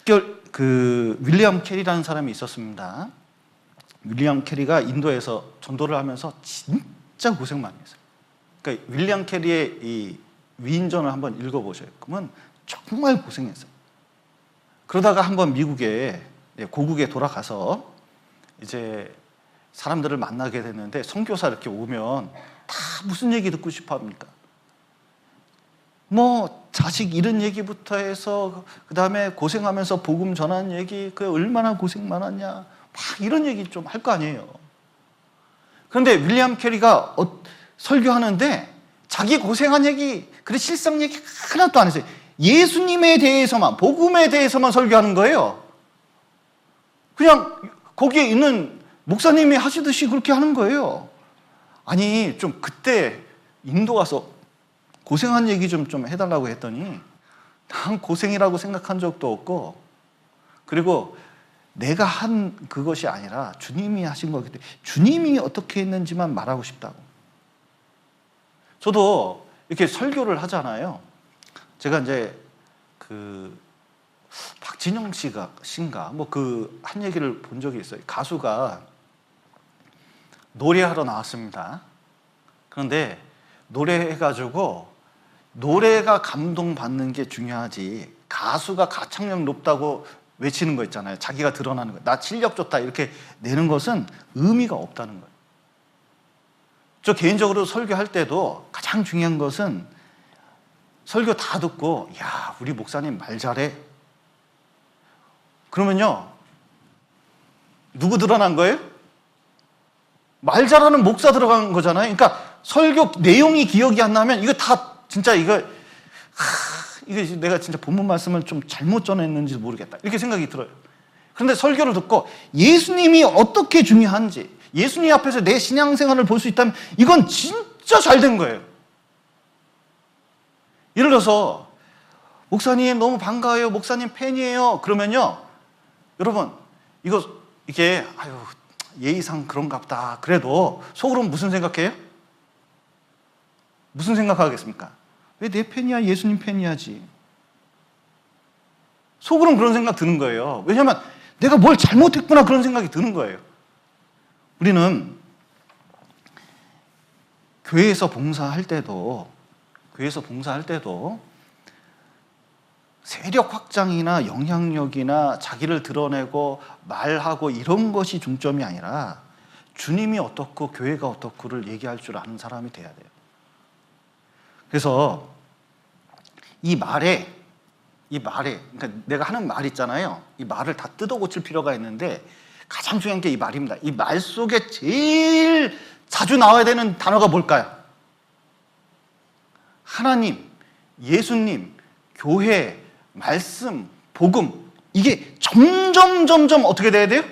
특히 그 윌리엄 캐리라는 사람이 있었습니다. 윌리엄 캐리가 인도에서 전도를 하면서 진짜 고생 많이 했어요. 그러니까 윌리엄 캐리의 이 위인전을 한번 읽어보셔요. 그러면 정말 고생했어요. 그러다가 한번 미국에 고국에 돌아가서 이제 사람들을 만나게 됐는데 선교사 이렇게 오면 다 무슨 얘기 듣고 싶어 합니까? 뭐 자식 잃은 얘기부터 해서 그 다음에 고생하면서 복음 전하는 얘기, 그 얼마나 고생 많았냐, 막 이런 얘기 좀 할 거 아니에요. 그런데 윌리엄 캐리가 설교하는데 자기 고생한 얘기, 그래 실상 얘기 하나도 안 했어요. 예수님에 대해서만, 복음에 대해서만 설교하는 거예요. 그냥 거기에 있는 목사님이 하시듯이 그렇게 하는 거예요. 아니 좀 그때 인도 가서 고생한 얘기 좀 해달라고 했더니 난 고생이라고 생각한 적도 없고, 그리고 내가 한 그것이 아니라 주님이 하신 거기 때문에 주님이 어떻게 했는지만 말하고 싶다고. 저도 이렇게 설교를 하잖아요. 제가 이제 그 박진영 씨인가 뭐 그 한 얘기를 본 적이 있어요. 가수가 노래하러 나왔습니다. 그런데 노래해가지고 노래가 감동받는 게 중요하지, 가수가 가창력 높다고 외치는 거 있잖아요. 자기가 드러나는 거, 나 실력 좋다 이렇게 내는 것은 의미가 없다는 거예요. 저 개인적으로 설교할 때도 가장 중요한 것은 설교 다 듣고 야 우리 목사님 말 잘해. 그러면요 누구 드러난 거예요? 말 잘하는 목사 들어간 거잖아요. 그러니까 설교 내용이 기억이 안 나면 이거 다 진짜 이거 내가 진짜 본문 말씀을 좀 잘못 전했는지 모르겠다 이렇게 생각이 들어요. 그런데 설교를 듣고 예수님이 어떻게 중요한지, 예수님 앞에서 내 신앙생활을 볼 수 있다면 이건 진짜 잘 된 거예요. 예를 들어서 목사님 너무 반가워요, 목사님 팬이에요 그러면요 여러분 이게 아유 예의상 그런가 보다 그래도 속으로는 무슨 생각해요? 무슨 생각하겠습니까? 왜 내 팬이야? 예수님 팬이야지. 속으로는 그런 생각 드는 거예요. 왜냐하면 내가 뭘 잘못했구나 그런 생각이 드는 거예요. 우리는 교회에서 봉사할 때도 세력 확장이나 영향력이나 자기를 드러내고 말하고 이런 것이 중점이 아니라 주님이 어떻고 교회가 어떻고를 얘기할 줄 아는 사람이 돼야 돼요. 그래서 이 말에 그러니까 내가 하는 말 있잖아요. 이 말을 다 뜯어 고칠 필요가 있는데 가장 중요한 게 이 말입니다. 이 말 속에 제일 자주 나와야 되는 단어가 뭘까요? 하나님, 예수님, 교회, 말씀, 복음, 이게 점점 어떻게 돼야 돼요?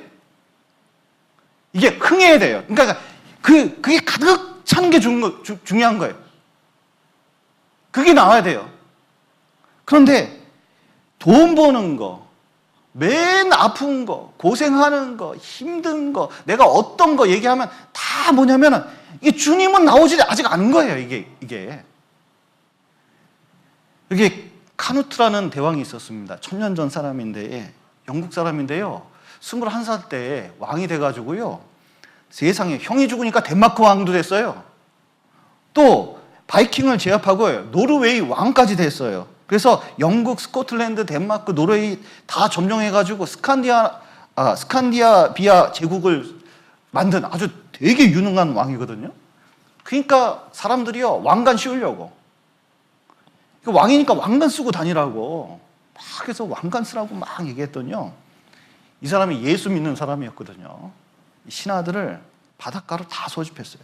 이게 흥해야 돼요. 그러니까 그게 가득 차는 게 중요한 거예요. 그게 나와야 돼요. 그런데 돈 버는 거, 맨 아픈 거, 고생하는 거, 힘든 거, 내가 어떤 거 얘기하면 다 뭐냐면은 이게 주님은 나오지 아직 않은 거예요. 이게 카누트라는 대왕이 있었습니다. 1000년 전 사람인데 영국 사람인데요. 21살 때 왕이 돼가지고요. 세상에 형이 죽으니까 덴마크 왕도 됐어요. 또 바이킹을 제압하고 노르웨이 왕까지 됐어요. 그래서 영국, 스코틀랜드, 덴마크, 노르웨이 다 점령해가지고 스칸디나비아 제국을 만든 아주 되게 유능한 왕이거든요. 그러니까 사람들이요 왕관 씌우려고, 왕이니까 왕관 쓰고 다니라고 막 해서 왕관 쓰라고 막 얘기했더니요, 이 사람이 예수 믿는 사람이었거든요. 신하들을 바닷가로 다 소집했어요.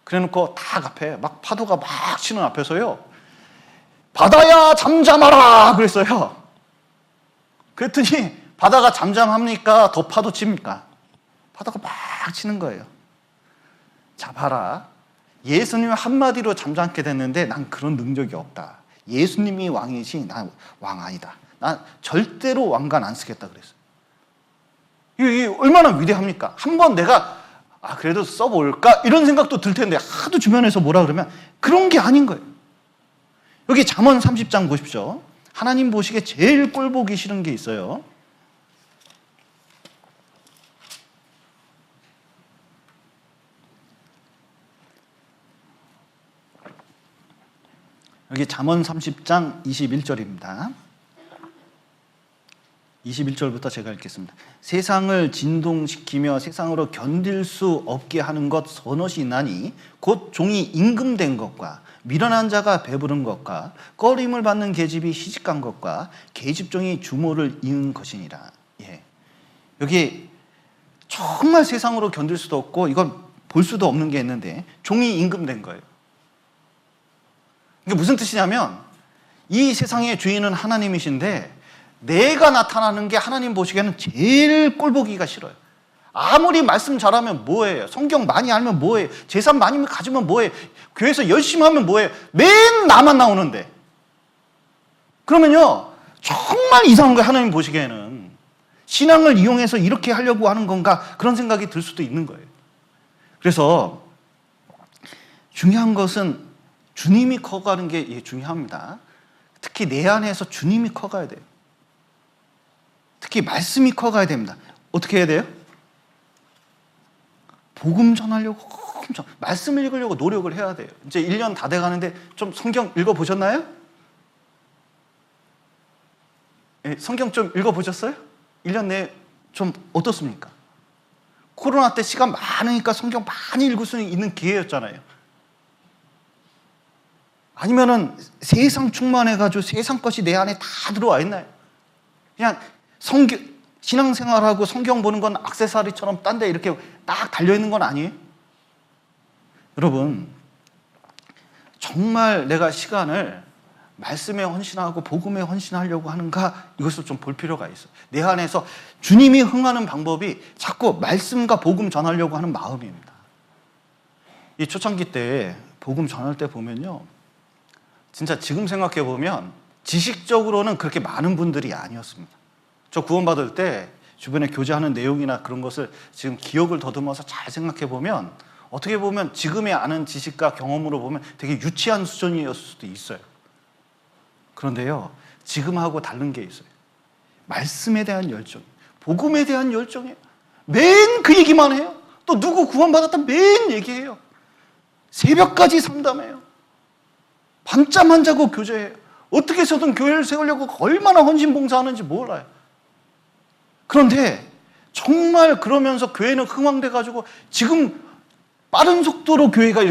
그래놓고 딱 앞에 막 파도가 막 치는 앞에서요, 바다야 잠잠하라 그랬어요. 그랬더니 바다가 잠잠합니까? 더 파도 칩니까? 바다가 막 치는 거예요. 자 봐라, 예수님 한마디로 잠잠게 됐는데 난 그런 능력이 없다. 예수님이 왕이지 난 왕 아니다. 난 절대로 왕관 안 쓰겠다 그랬어요. 이게 얼마나 위대합니까? 한번 내가 그래도 써볼까? 이런 생각도 들 텐데 하도 주변에서 뭐라 그러면 그런 게 아닌 거예요. 여기 잠언 30장 보십시오. 하나님 보시기에 제일 꼴 보기 싫은 게 있어요. 여기 잠언 30장 21절입니다. 21절부터 제가 읽겠습니다. 세상을 진동시키며 세상으로 견딜 수 없게 하는 것 서너시 있나니 곧 종이 임금된 것과 미련한 자가 배부른 것과 꺼림을 받는 계집이 시집간 것과 계집종이 주모를 이은 것이니라. 예. 여기 정말 세상으로 견딜 수도 없고 이건 볼 수도 없는 게 있는데 종이 임금된 거예요. 이게 무슨 뜻이냐면 이 세상의 주인은 하나님이신데 내가 나타나는 게 하나님 보시기에는 제일 꼴보기가 싫어요. 아무리 말씀 잘하면 뭐예요? 성경 많이 알면 뭐예요? 재산 많이 가지면 뭐예요? 교회에서 열심히 하면 뭐예요? 맨 나만 나오는데. 그러면요 정말 이상한 거예요. 하나님 보시기에는 신앙을 이용해서 이렇게 하려고 하는 건가 그런 생각이 들 수도 있는 거예요. 그래서 중요한 것은 주님이 커가는 게 중요합니다. 특히 내 안에서 주님이 커가야 돼요. 특히 말씀이 커가야 됩니다. 어떻게 해야 돼요? 복음 전하려고 엄청 말씀 읽으려고 노력을 해야 돼요. 이제 1년 다 돼가는데 좀 성경 읽어보셨나요? 성경 좀 읽어보셨어요? 1년 내에 좀 어떻습니까? 코로나 때 시간 많으니까 성경 많이 읽을 수 있는 기회였잖아요. 아니면은 세상 충만해가지고 세상 것이 내 안에 다 들어와 있나요? 그냥 신앙생활하고 성경 보는 건 액세서리처럼 딴 데 이렇게 딱 달려있는 건 아니에요? 여러분, 정말 내가 시간을 말씀에 헌신하고 복음에 헌신하려고 하는가 이것을 좀 볼 필요가 있어요. 내 안에서 주님이 흥하는 방법이 자꾸 말씀과 복음 전하려고 하는 마음입니다. 이 초창기 때 복음 전할 때 보면요 진짜 지금 생각해 보면 지식적으로는 그렇게 많은 분들이 아니었습니다. 저 구원받을 때 주변에 교제하는 내용이나 그런 것을 지금 기억을 더듬어서 잘 생각해 보면 어떻게 보면 지금의 아는 지식과 경험으로 보면 되게 유치한 수준이었을 수도 있어요. 그런데요 지금하고 다른 게 있어요. 말씀에 대한 열정, 복음에 대한 열정이에요. 맨 그 얘기만 해요. 또 누구 구원받았다 맨 얘기해요. 새벽까지 상담해요. 밤잠 안 자고 교제해요. 어떻게 해서든 교회를 세우려고 얼마나 헌신봉사하는지 몰라요. 그런데 정말 그러면서 교회는 흥왕돼가지고 지금 빠른 속도로 교회가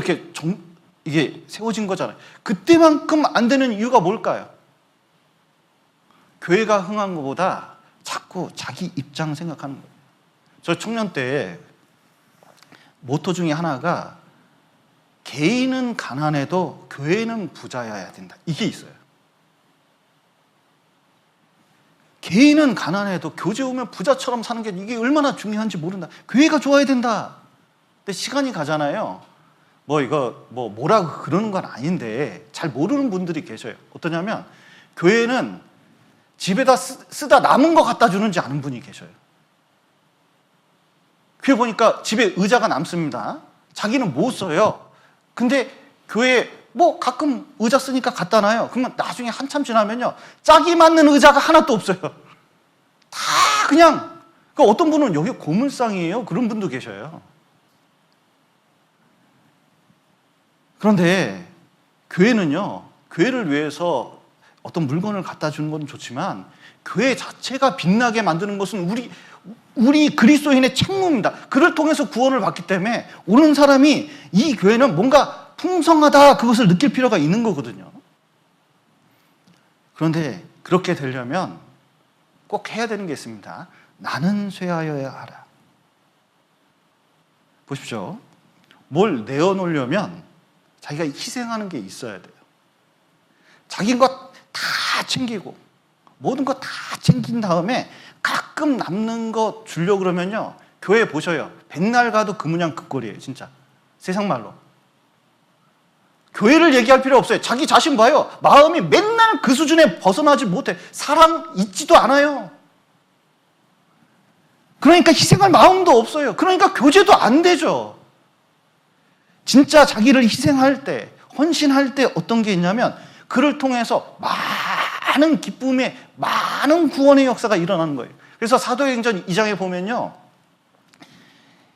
이게 세워진 거잖아요. 그때만큼 안 되는 이유가 뭘까요? 교회가 흥한 것보다 자꾸 자기 입장 생각하는 거예요. 저 청년 때 모토 중에 하나가 개인은 가난해도 교회는 부자여야 된다. 이게 있어요. 개인은 가난해도 교제 오면 부자처럼 사는 게 이게 얼마나 중요한지 모른다. 교회가 좋아야 된다. 근데 시간이 가잖아요. 뭐라고 그러는 건 아닌데 잘 모르는 분들이 계셔요. 어떠냐면 교회는 집에다 쓰다 남은 거 갖다 주는지 아는 분이 계셔요. 교회 보니까 집에 의자가 남습니다. 자기는 못 써요. 근데 교회에 가끔 의자 쓰니까 갖다 놔요. 그러면 나중에 한참 지나면요 짝이 맞는 의자가 하나도 없어요. 다 그냥 어떤 분은 여기 고물상이에요. 그런 분도 계셔요. 그런데 교회는요 교회를 위해서 어떤 물건을 갖다 주는 건 좋지만 교회 자체가 빛나게 만드는 것은 우리 그리스도인의 책무입니다. 그를 통해서 구원을 받기 때문에 오는 사람이 이 교회는 뭔가 풍성하다 그것을 느낄 필요가 있는 거거든요. 그런데 그렇게 되려면 꼭 해야 되는 게 있습니다. 나는 쇠하여야 하라. 보십시오. 뭘 내어놓으려면 자기가 희생하는 게 있어야 돼요. 자기 것 다 챙기고 모든 거 다 챙긴 다음에 가끔 남는 거 주려고 그러면요 교회 보셔요. 백날 가도 그 문양 그 꼴이에요. 진짜 세상 말로. 교회를 얘기할 필요 없어요. 자기 자신 봐요. 마음이 맨날 그 수준에 벗어나지 못해. 사랑 있지도 않아요. 그러니까 희생할 마음도 없어요. 그러니까 교제도 안 되죠. 진짜 자기를 희생할 때, 헌신할 때 어떤 게 있냐면 그를 통해서 많은 기쁨의, 많은 구원의 역사가 일어나는 거예요. 그래서 사도행전 2장에 보면요,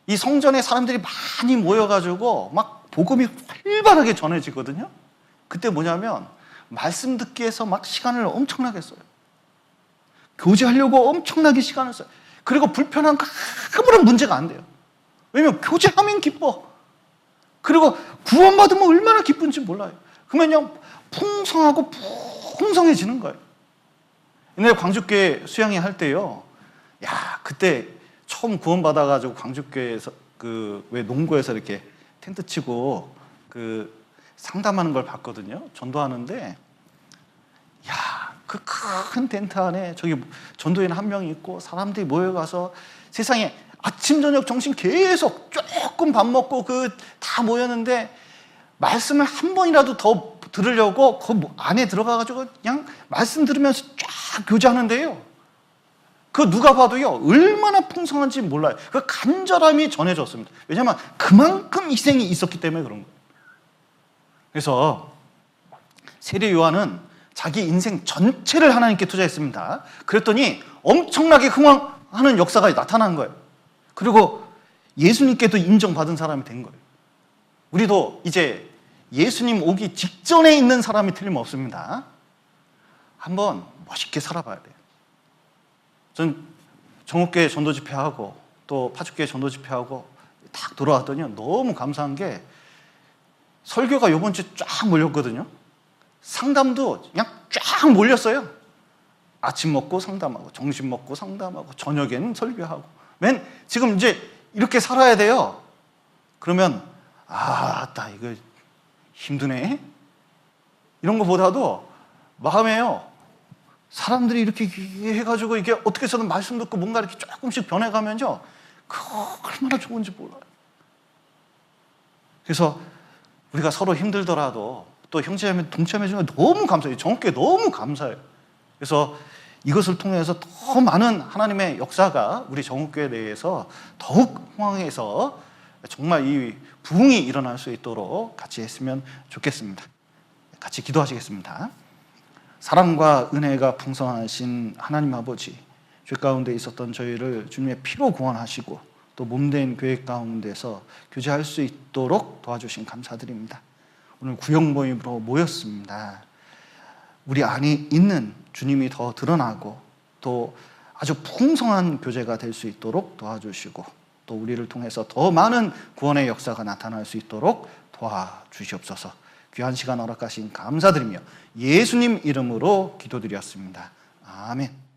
이 성전에 사람들이 많이 모여가지고 막 복음이 활발하게 전해지거든요. 그때 뭐냐면 말씀 듣기 위해서 막 시간을 엄청나게 써요. 교제하려고 엄청나게 시간을 써요. 그리고 불편한 거 아무런 문제가 안 돼요. 왜냐면 교제하면 기뻐. 그리고 구원받으면 얼마나 기쁜지 몰라요. 그러면 풍성하고 풍성해지는 거예요. 옛날에 광주교회 수양회 할 때요, 야, 그때 처음 구원받아가지고 광주교회에서 왜 농구에서 이렇게 텐트 치고 상담하는 걸 봤거든요. 전도하는데, 야, 그 큰 텐트 안에 저기 전도인 한 명이 있고 사람들이 모여가서 세상에 아침 저녁 점심 계속 조금 밥 먹고 다 모였는데 말씀을 한 번이라도 더 들으려고 그 안에 들어가가지고 그냥 말씀 들으면서 쫙 교제하는데요, 그 누가 봐도요 얼마나 풍성한지 몰라요. 그 간절함이 전해졌습니다. 왜냐하면 그만큼 희생이 있었기 때문에 그런 거예요. 그래서 세례 요한은 자기 인생 전체를 하나님께 투자했습니다. 그랬더니 엄청나게 흥왕하는 역사가 나타난 거예요. 그리고 예수님께도 인정받은 사람이 된 거예요. 우리도 이제 예수님 오기 직전에 있는 사람이 틀림없습니다. 한번 멋있게 살아봐야 돼요. 전 정옥교회 전도 집회하고 또 파주교회 전도 집회하고 딱 돌아왔더니 너무 감사한 게 설교가 이번 주에 쫙 몰렸거든요. 상담도 그냥 쫙 몰렸어요. 아침 먹고 상담하고 점심 먹고 상담하고 저녁에는 설교하고. 지금 이제 이렇게 살아야 돼요. 그러면 나 이거 힘드네. 이런 것보다도 마음에요, 사람들이 이렇게 해가지고 이게 어떻게 해서든 말씀 듣고 뭔가 이렇게 조금씩 변해가면요, 그거 얼마나 좋은지 몰라요. 그래서 우리가 서로 힘들더라도 또 형제자매 동참해주는 게 너무 감사해요. 정교회 너무 감사해요. 그래서 이것을 통해서 더 많은 하나님의 역사가 우리 정옥교회 내에서 더욱 흥황해서 정말 이 부흥이 일어날 수 있도록 같이 했으면 좋겠습니다. 같이 기도하시겠습니다. 사랑과 은혜가 풍성하신 하나님 아버지, 죄 가운데 있었던 저희를 주님의 피로 구원하시고 또 몸된 교회 가운데서 교제할 수 있도록 도와주신 감사드립니다. 오늘 구역 모임으로 모였습니다. 우리 안에 있는 주님이 더 드러나고 또 아주 풍성한 교제가 될 수 있도록 도와주시고 또 우리를 통해서 더 많은 구원의 역사가 나타날 수 있도록 도와주시옵소서. 귀한 시간 허락하신 감사드리며 예수님 이름으로 기도드렸습니다. 아멘.